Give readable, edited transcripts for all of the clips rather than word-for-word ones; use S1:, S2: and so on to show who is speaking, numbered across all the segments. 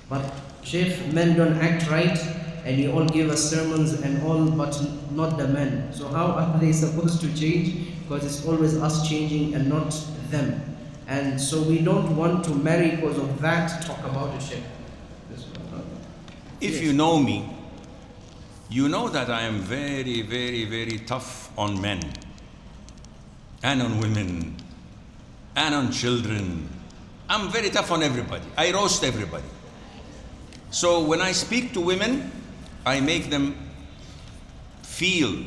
S1: But Sheikh, men don't act right, and you all give us sermons and all, but not the men. So how are they supposed to change? Because it's always us changing and not them. And so we don't want to marry because of that. Talk about it, Sheikh.
S2: If
S1: Yes.
S2: you know me, you know that I am very, very, very tough on men and on women and on children. I'm very tough on everybody. I roast everybody. So when I speak to women, I make them feel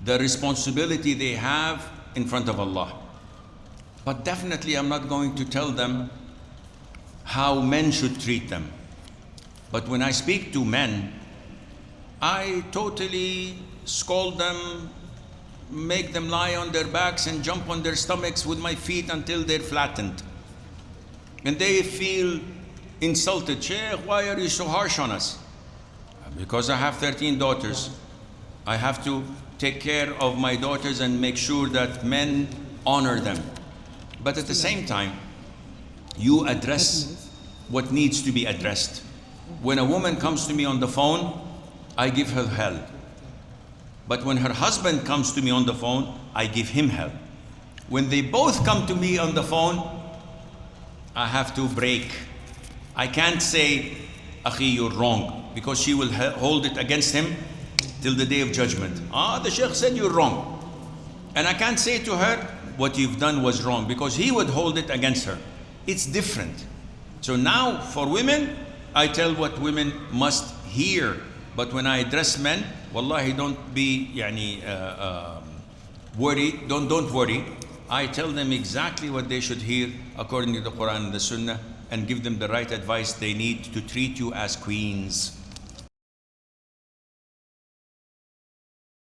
S2: the responsibility they have in front of Allah. But definitely I'm not going to tell them how men should treat them. But when I speak to men, I totally scold them, make them lie on their backs and jump on their stomachs with my feet until they're flattened. And they feel insulted. Sheikh, why are you so harsh on us? Because I have 13 daughters. I have to take care of my daughters and make sure that men honor them. But at the same time, you address what needs to be addressed. When a woman comes to me on the phone, I give her hell. But when her husband comes to me on the phone, I give him hell. When they both come to me on the phone, I have to break. I can't say, Akhi, you're wrong, because she will hold it against him till the day of judgment. The Sheikh said you're wrong. And I can't say to her, what you've done was wrong, because he would hold it against her. It's different. So now for women, I tell what women must hear. But when I address men, wallahi, don't be worried. Don't worry. I tell them exactly what they should hear according to the Quran and the Sunnah, and give them the right advice they need to treat you as queens.